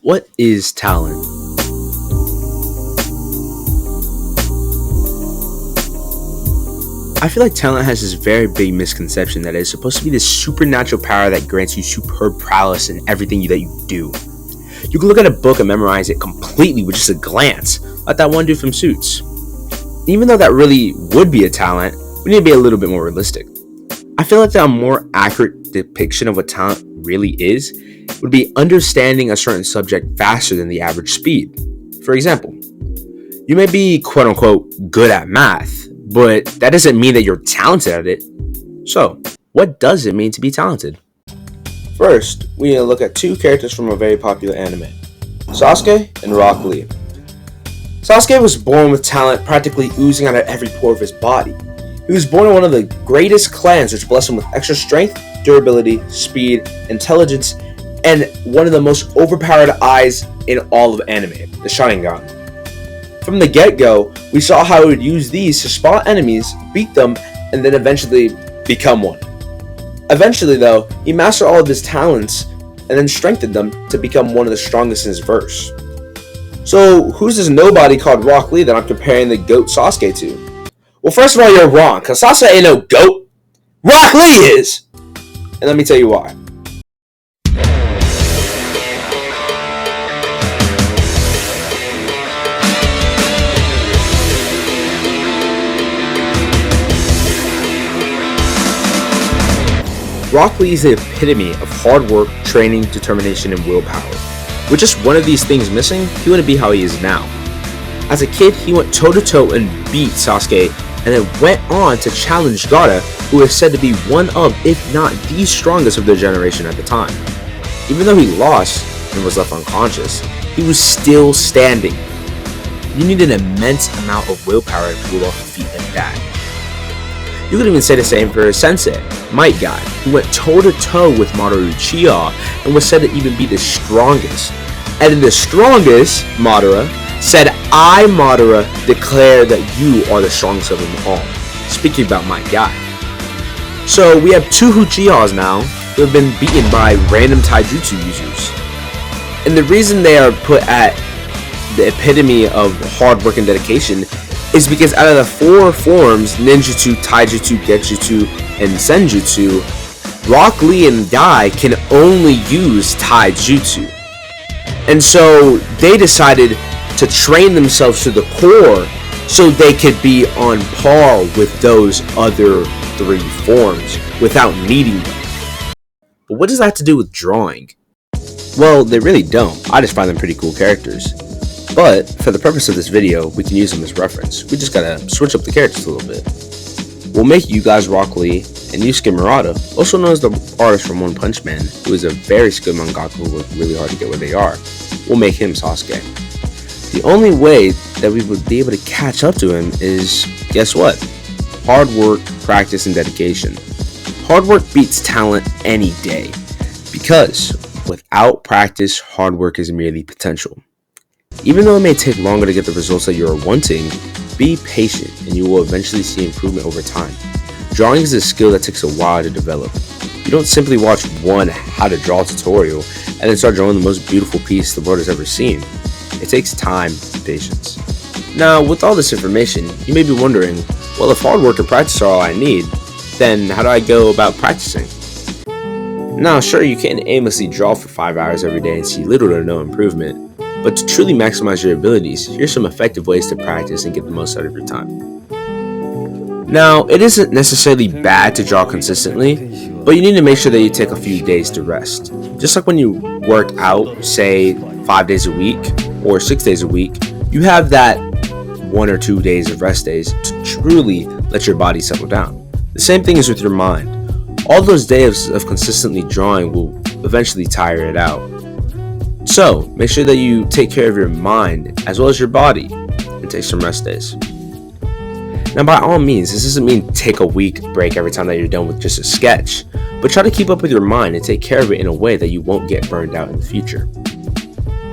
What is talent? I feel like talent has this very big misconception that it's supposed to be this supernatural power that grants you superb prowess in everything that you do. You can look at a book and memorize it completely with just a glance, like that one dude from Suits. Even though that really would be a talent, we need to be a little bit more realistic. I feel like a more accurate depiction of what talent really is would be understanding a certain subject faster than the average speed. For example, you may be quote unquote good at math, but that doesn't mean that you're talented at it. So, what does it mean to be talented? First, we need to look at two characters from a very popular anime, Sasuke and Rock Lee. Sasuke was born with talent practically oozing out of every pore of his body. He was born in one of the greatest clans, which blessed him with extra strength, durability, speed, intelligence, and one of the most overpowered eyes in all of anime, the Sharingan. From the get-go, we saw how he would use these to spot enemies, beat them, and then eventually become one. Eventually, though, he mastered all of his talents and then strengthened them to become one of the strongest in his verse. So, who's this nobody called Rock Lee that I'm comparing the GOAT Sasuke to? Well, first of all, you're wrong, because Sasuke ain't no GOAT. Rock Lee is! And let me tell you why. Rock Lee is the epitome of hard work, training, determination, and willpower. With just one of these things missing, he wouldn't be how he is now. As a kid, he went toe-to-toe and beat Sasuke, and then went on to challenge Gaara, who is said to be one of, if not the strongest of their generation at the time. Even though he lost and was left unconscious, he was still standing. You need an immense amount of willpower to pull off a feat like that. You could even say the same for his sensei, Might Guy, who went toe-to-toe with Madara Uchiha and was said to even be the strongest. And in the strongest, Madara said, I, Madara, declare that you are the strongest of them all. Speaking about Might Guy. So we have two Uchihas now who have been beaten by random taijutsu users. And the reason they are put at the epitome of hard work and dedication is because out of the four forms, ninjutsu, taijutsu, genjutsu, and senjutsu, Rock Lee and Guy can only use taijutsu. And so they decided to train themselves to the core so they could be on par with those other three forms without needing them. But what does that have to do with drawing? Well, they really don't. I just find them pretty cool characters. But for the purpose of this video, we can use them as reference. We just gotta switch up the characters a little bit. We'll make you guys Rock Lee and Yusuke Murata, also known as the artist from One Punch Man, who is a very skilled mangaka who worked really hard to get where they are. We'll make him Sasuke. The only way that we would be able to catch up to him is, guess what? Hard work, practice, and dedication. Hard work beats talent any day, because without practice, hard work is merely potential. Even though it may take longer to get the results that you are wanting, be patient and you will eventually see improvement over time. Drawing is a skill that takes a while to develop. You don't simply watch one how to draw tutorial and then start drawing the most beautiful piece the world has ever seen. It takes time and patience. Now, with all this information, you may be wondering, well, if hard work and practice are all I need, then how do I go about practicing? Now, sure, you can aimlessly draw for 5 hours every day and see little or no improvement, but to truly maximize your abilities, here's some effective ways to practice and get the most out of your time. Now, it isn't necessarily bad to draw consistently, but you need to make sure that you take a few days to rest. Just like when you work out, say 5 days a week or 6 days a week, you have that 1 or 2 days of rest days to truly let your body settle down. The same thing is with your mind. All those days of consistently drawing will eventually tire it out. So, make sure that you take care of your mind as well as your body and take some rest days. Now, by all means, this doesn't mean take a week break every time that you're done with just a sketch, but try to keep up with your mind and take care of it in a way that you won't get burned out in the future.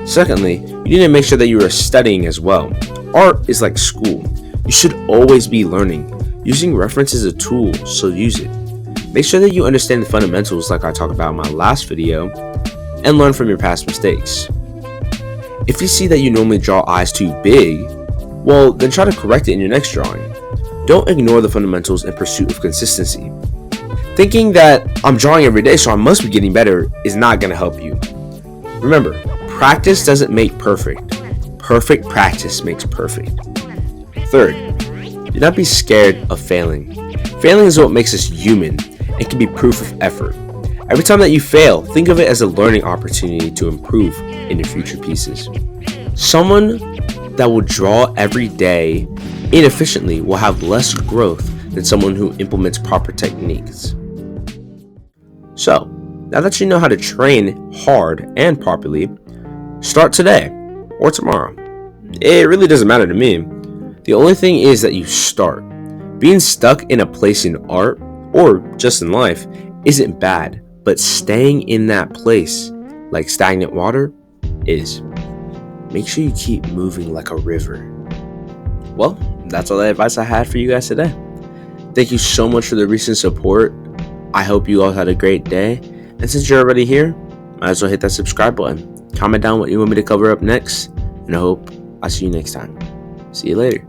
Secondly, you need to make sure that you are studying as well. Art is like school. You should always be learning. Using reference is a tool, so use it. Make sure that you understand the fundamentals like I talked about in my last video, and learn from your past mistakes. If you see that you normally draw eyes too big, well, then try to correct it in your next drawing. Don't ignore the fundamentals in pursuit of consistency. Thinking that I'm drawing every day so I must be getting better is not going to help you. Remember, practice doesn't make perfect. Perfect practice makes perfect. Third, do not be scared of failing. Failing is what makes us human and can be proof of effort. Every time that you fail, think of it as a learning opportunity to improve in your future pieces. Someone that will draw every day inefficiently will have less growth than someone who implements proper techniques. So, now that you know how to train hard and properly, start today or tomorrow. It really doesn't matter to me. The only thing is that you start. Being stuck in a place in art or just in life isn't bad, but staying in that place like stagnant water is. Make sure you keep moving like a river. Well, that's all the advice I had for you guys today. Thank you so much for the recent support. I hope you all had a great day. And since you're already here, might as well hit that subscribe button. Comment down what you want me to cover up next. And I hope I see you next time. See you later.